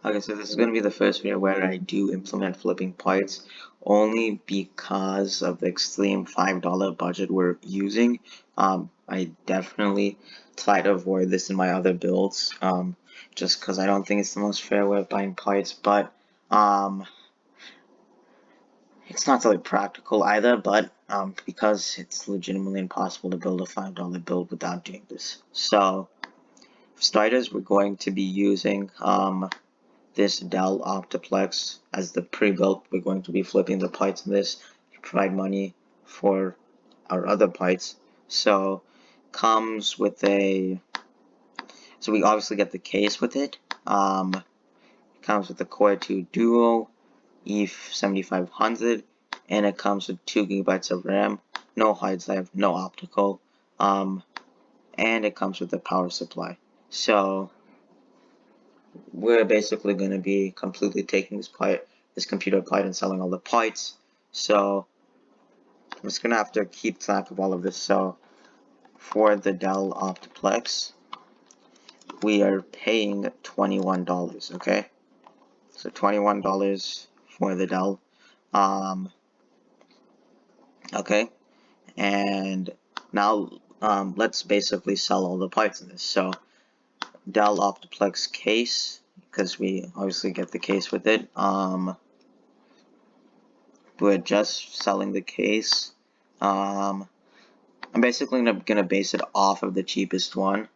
Okay, so this is going to be the first video where I do implement flipping parts only because of the extreme $5 budget we're using. I definitely try to avoid this in my other builds, just because I don't think it's the most fair way of buying parts, but it's not really practical either, but because it's legitimately impossible to build a $5 build without doing this. So, for starters, we're going to be using this Dell Optiplex as the pre-built. We're going to be flipping the parts in this to provide money for our other parts. So comes with a, so we obviously get the case with it. It comes with the Core 2 Duo E7500, and it comes with 2 GB of RAM, no hard drive, no optical, and it comes with the power supply. So we're basically going to be completely taking this computer apart and selling all the parts. So I'm just going to have to keep track of all of this. So for the Dell Optiplex, we are paying $21, okay? So $21 for the Dell. Okay, and now let's basically sell all the parts in this. So Dell Optiplex case, because we obviously get the case with it. We're just selling the case. I'm basically gonna base it off of the cheapest one.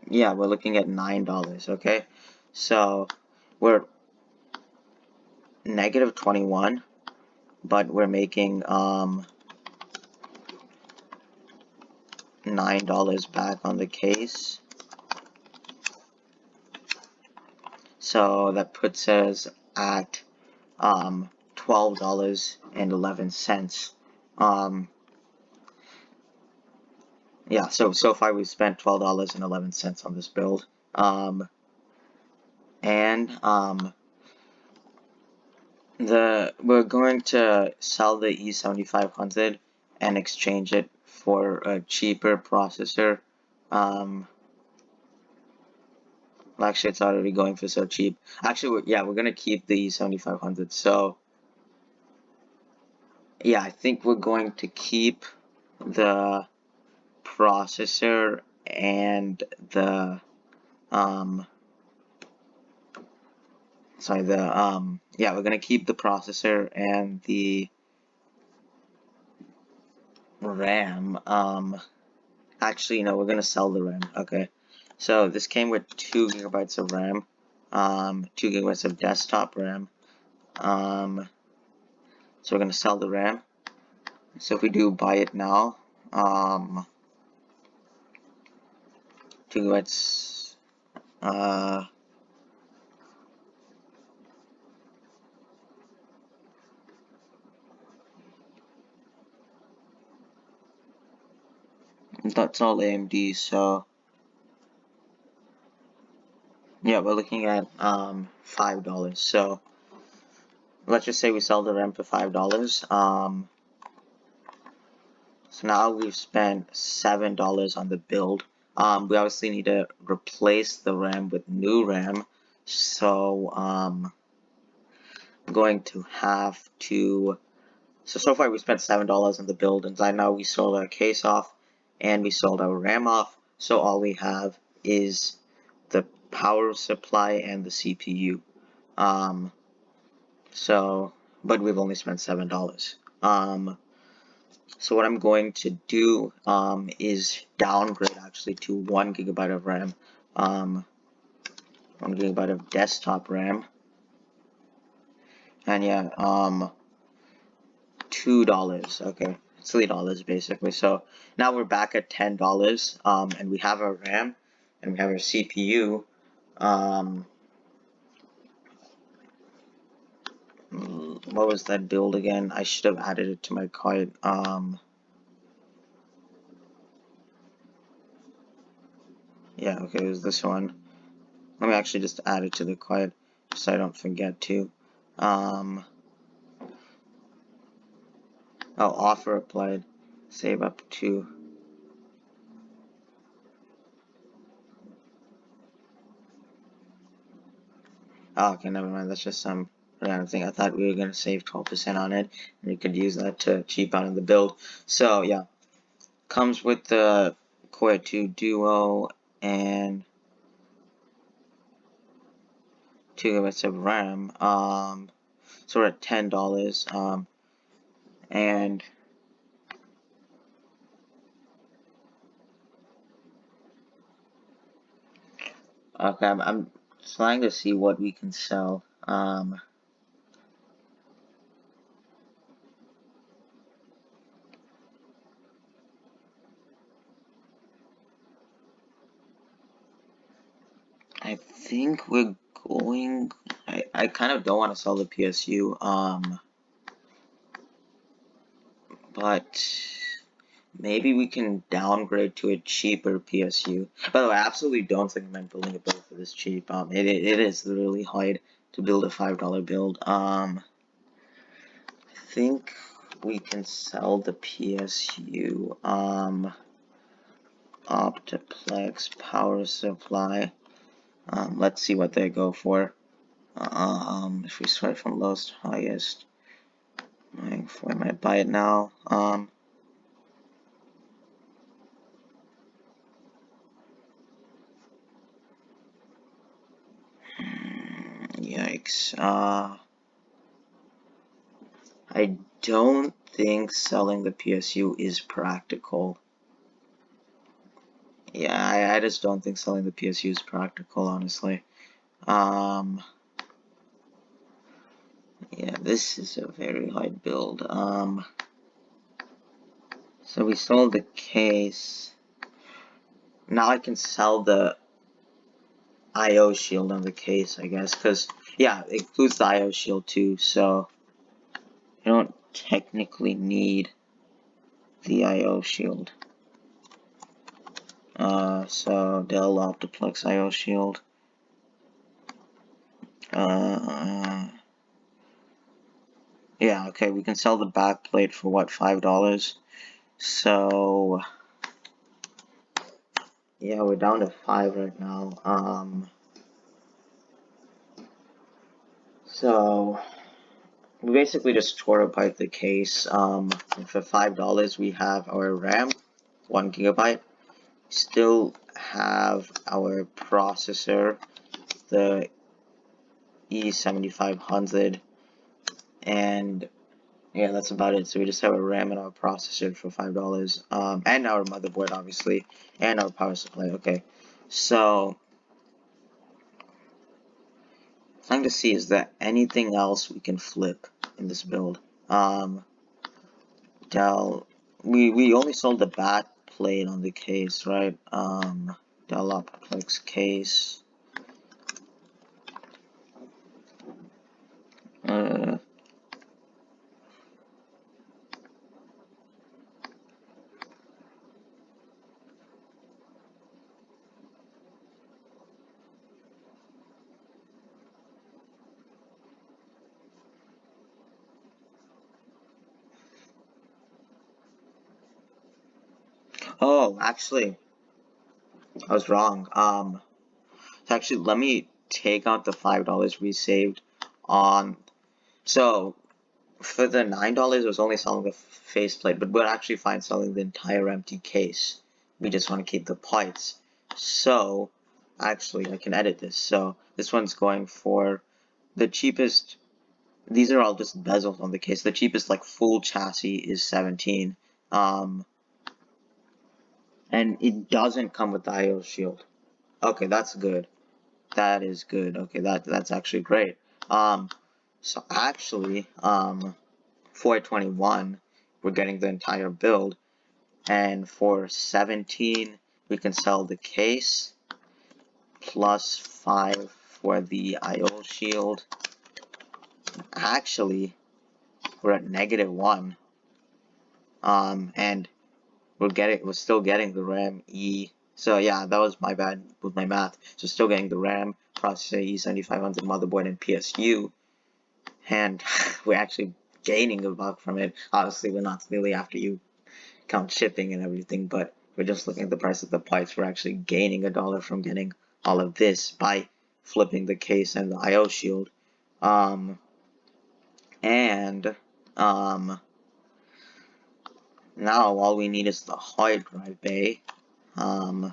Yeah, we're looking at $9. Okay, so we're negative 21, but we're making $9 back on the case. So that puts us at $12.11. Yeah, so far we've spent $12.11 on this build. We're going to sell the E7500 and exchange it for a cheaper processor. Well, actually, it's already going for so cheap. Actually, we're gonna keep the E7500. So, yeah, I think we're going to keep the processor and the we're gonna keep the processor and the RAM. Actually, no, we're gonna sell the RAM. Okay, so this came with 2 GB of RAM, 2 GB of desktop RAM. So we're gonna sell the RAM. So if we do buy it now, 2 GB. That's all AMD. So yeah, we're looking at $5. So let's just say we sell the RAM for $5. So now we've spent $7 on the build. We obviously need to replace the RAM with new RAM. So I'm going to have to. So far we spent $7 on the build, and now we sold our case off and we sold our RAM off. So all we have is the power supply and the CPU. But we've only spent $7. So what I'm going to do is downgrade actually to 1 GB of RAM, 1 GB of desktop RAM, and yeah, $2. Okay, $3 basically. So now we're back at $10, and we have our RAM and we have our CPU. What was that build again? I should have added it to my cart. Yeah, okay, it was this one. Let me actually just add it to the cart so I don't forget to. Oh, offer applied. Save up to. Oh, okay, never mind. That's just some random thing. I thought we were gonna save 12% on it, and we could use that to cheap out in the build. So yeah, comes with the Core 2 Duo and 2 GB of RAM. So we're at $10. And okay, I'm trying to see what we can sell. I think we're going. I kind of don't want to sell the PSU. But maybe we can downgrade to a cheaper PSU. By the way, I absolutely don't think I'm building a build for this cheap. It is really hard to build a $5 build. I think we can sell the PSU. Optiplex power supply. Let's see what they go for. If we start from lowest to highest, I might buy it now. Yikes. I don't think selling the PSU is practical. Yeah, I just don't think selling the PSU is practical, honestly. Yeah, this is a very hard build. So we sold the case. Now I can sell the IO shield on the case, I guess, because, yeah, it includes the IO shield too, so I don't technically need the IO shield. So Dell Optiplex IO shield. Yeah, okay, we can sell the backplate for what, $5? So yeah, we're down to 5 right now. So we basically just tore apart the case. And for $5 we have our RAM, 1 GB. Still have our processor, the E7500, and yeah, that's about it. So we just have a RAM and our processor for $5, and our motherboard, obviously, and our power supply. Okay, so trying to see, is there anything else we can flip in this build? Dell, we only sold the back plate on the case, right? Dell Optiplex case. Uh, oh, actually, I was wrong. Actually, let me take out the $5 we saved on. So for the $9, it was only selling the faceplate, but we're actually fine selling the entire empty case. We just want to keep the parts. So actually, I can edit this. So this one's going for the cheapest. These are all just bezels on the case. The cheapest, like, full chassis is 17. And it doesn't come with the IO shield. Okay, that's good. That is good. Okay, that's actually great. So actually, 421, we're getting the entire build, and for 17, we can sell the case plus 5 for the IO shield. Actually, we're at -1, and we're still getting the RAM E. So yeah, that was my bad with my math. So still getting the RAM, processor, E7500, motherboard, and PSU, and we're actually gaining a buck from it. Obviously, we're not really, after you count shipping and everything, but we're just looking at the price of the parts. We're actually gaining $1 from getting all of this by flipping the case and the I/O shield. And now all we need is the hard drive bay. And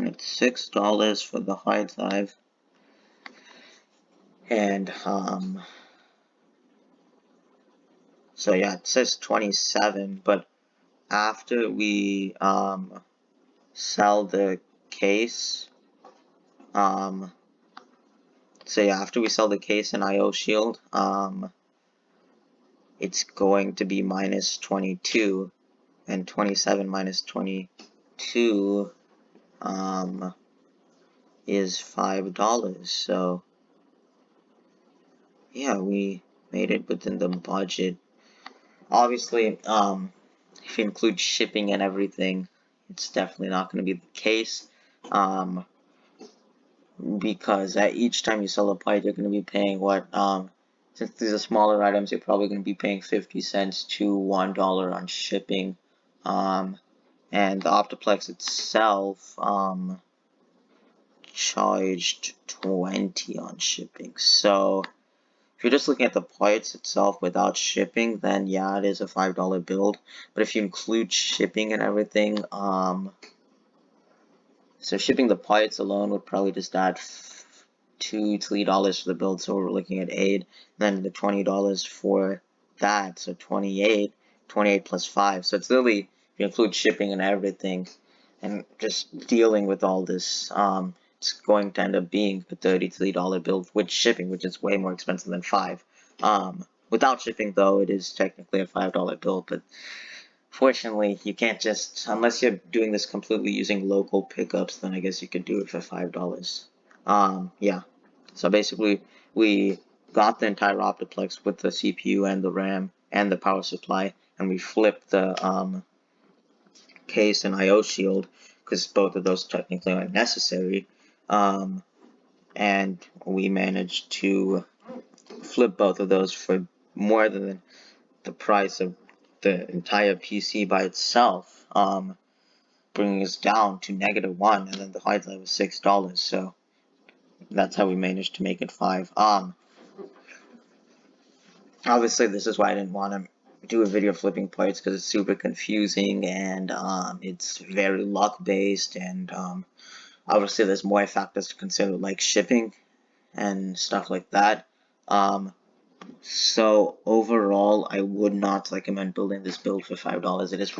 it's $6 for the hard drive. And so yeah, it says 27, but after we sell the case, so yeah, after we sell the case and I/O shield, it's going to be minus 22, and 27 minus 22 is $5. So yeah, we made it within the budget. Obviously, if you include shipping and everything, it's definitely not going to be the case. Because at each time you sell a pipe, you're going to be paying what? Since these are smaller items, you're probably going to be paying 50 cents to $1 on shipping. And the Optiplex itself charged 20 on shipping. So if you're just looking at the parts itself without shipping, then yeah, it is a $5 build. But if you include shipping and everything, so shipping the parts alone would probably just add $2-3 for the build, so we're looking at 8. Then the $20 for that, so 28 plus 5. So it's literally, if you include shipping and everything, and just dealing with all this, it's going to end up being a $33 build with shipping, which is way more expensive than 5. Without shipping, though, it is technically a $5 build, but fortunately, you can't just, unless you're doing this completely using local pickups, then I guess you could do it for $5. Yeah. So basically, we got the entire Optiplex with the CPU and the RAM and the power supply, and we flipped the case and I/O shield because both of those technically aren't necessary. And we managed to flip both of those for more than the price of the entire PC by itself, bringing us down to -1, and then the hard drive was $6. So that's how we managed to make it 5. Obviously, this is why I didn't want to do a video flipping parts, because it's super confusing and it's very luck based, and obviously there's more factors to consider, like shipping and stuff like that. So overall, I would not recommend building this build for $5. It is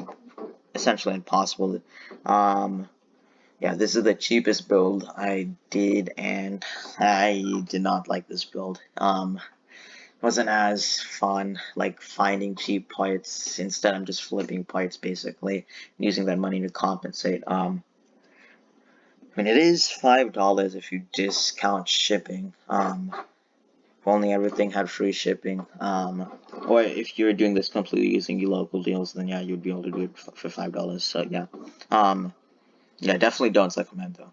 essentially impossible. Yeah, this is the cheapest build I did, and I did not like this build. Wasn't as fun, like finding cheap parts. Instead, I'm just flipping parts basically, using that money to compensate. I mean, it is $5 if you discount shipping. If only everything had free shipping. Or if you're doing this completely using your local deals, then yeah, you'd be able to do it for $5. So yeah. Yeah, definitely don't recommend though.